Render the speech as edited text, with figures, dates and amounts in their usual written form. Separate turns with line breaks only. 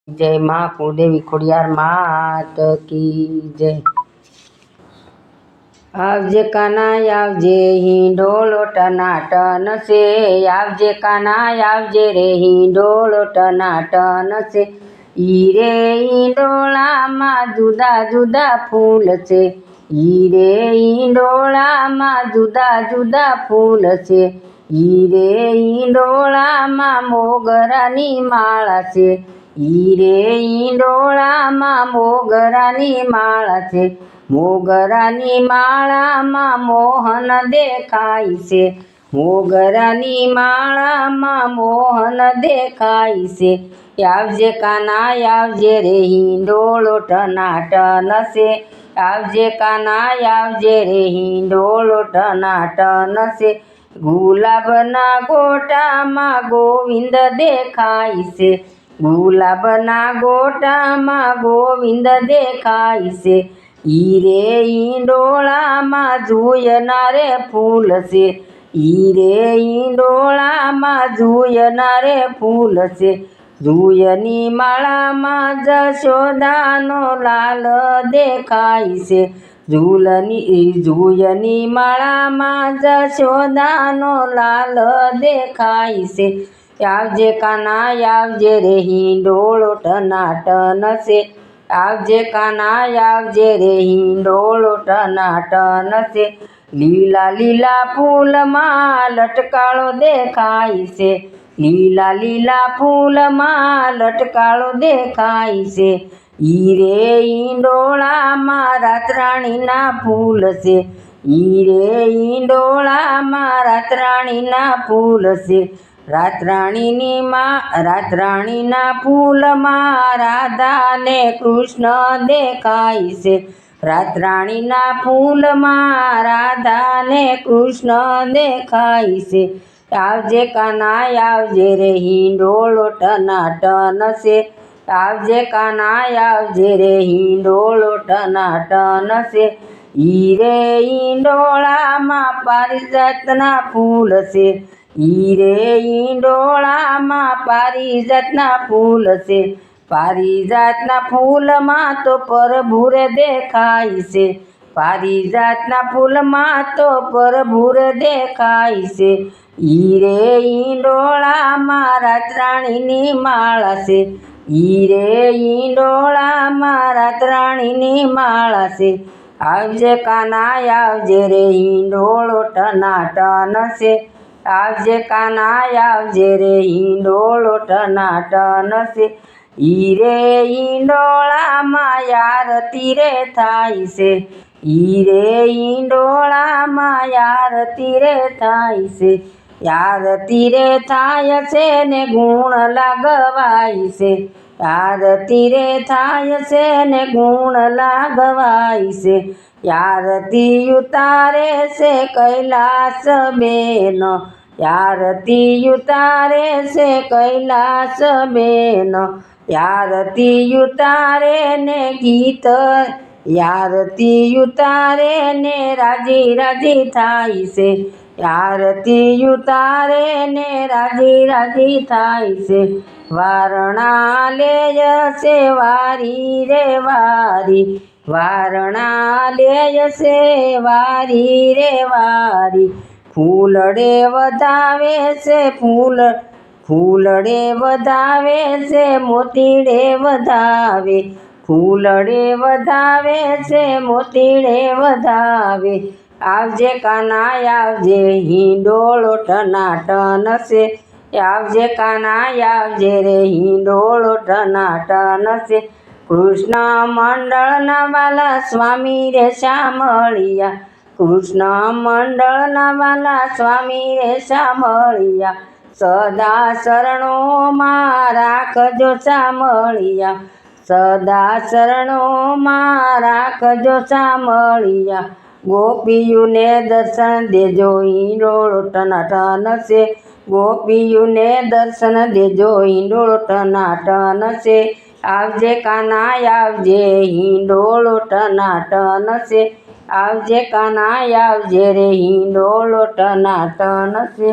जय माँ कुलदेवी खोडियार मात की जय। आवजे काना आवजे हिंडोलो टनाटन से, आवजे काना आवजे रे हिंडोलो टनाटन से। ईरे हिंडोला में जुदा जुदा फूल से, ईरे हिंडोला में जुदा जुदा फूल से। ईरे हिंडोला में मोगरानी माला से, ईरे हिंडोला में मोगरानी माला से। मोगरानी माला में मोहन देखाई से, मोगरानी माला में मोहन देखाई से। आवजे काना आवजे रे हिंडोलो टनाटन से, आवजे काना आवजे रे हिंडोलो टनाटन से। गुलाबना गोटा में गोविंद देखाई से, गुलाबना गोटा में गोविंद देखाई से। ईरे हिंडोला में जुयना रे फूल से, ईरे हिंडोला में जुयना रे फूल से। जुयनी माला में जशोदानो लाल देखाई से, जुयनी माला में जशोदानो लाल देखाई से। आवजे काना आवजे रे हिंडोलो टनाटन से, आवजे काना आवजे रे हिंडोलो टनाटन से। लीला लीला फूल में लटकाळो देखाई से, लीला लीला फूल में लटकाळो देखाई से। ईरे हिंडोला में रातराणी ना फूल से, ईरे हिंडोला में रातराणी ना फूल से। रातराणी ना फूल में राधा ने कृष्ण देखाई से, रातराणी ना फूल में राधा ने कृष्ण देखाई से। आवजे काना आवजे रे हिंडोलो टनाटन से, आवजे काना आवजे रे हिंडोलो टनाटन से। ईरे हिंडोला में पारिजातना फूल से, ईरे हिंडोला में पारिजातना फूल से। पारिजातना फूल में तो प्रभुर देखाई से, पारिजातना फूल में तो प्रभुर देखाई से। ईरे हिंडोला में रातराणी माला से, ईरे हिंडोला में रातराणी माला से। आवजे काना आवजे रे हिंडोलो टनाटन से, आवजे काना आवजे रे हिंडोलो टनाटन से। ईरे हिंडोला में आरती रे थाई से, ईरे हिंडोला में आरती रे थाई से। आरती रे थाय से ने गुण लागवाई से, आरती रे थाय से ने गुण लागवाई से। आरती उतारे से कैलाश बेन, आरती उतारे से कैलाश बेन। आरती उतारे ने गीत, आरती उतारे ने राजी राजी थाई से। आरती उतारे ने राजी राजी थाई से। वारणालय से वारी रे वारी, वारणालय से वारी रे वारी। फूलड़े वधावे से फूल, फूलड़े वधावे से मोतीड़े वधावे, फूलड़े वधावे से मोतीड़े वधावे। आवजे काना आवजे हिंडोलो टनाटन से, आवजे काना आवजे रे हिंडोलो टनाटन से। कृष्ण मंडल ना वाला स्वामी रे शामळिया, कृष्ण मंडल ना वाला स्वामी रे शामळिया। सदा शरणों में राखजो शामळिया, सदा शरणों में राखजो शामळिया। गोपियों ने दर्शन देजो हिंडोलो टनाटन से, गोपियों ने दर्शन देजो हिंडोलो टनाटन से। आवजे काना आवजे हिंडोलो टनाटन से, आवजे काना आवजे रे हिंडोलो टनाटन से।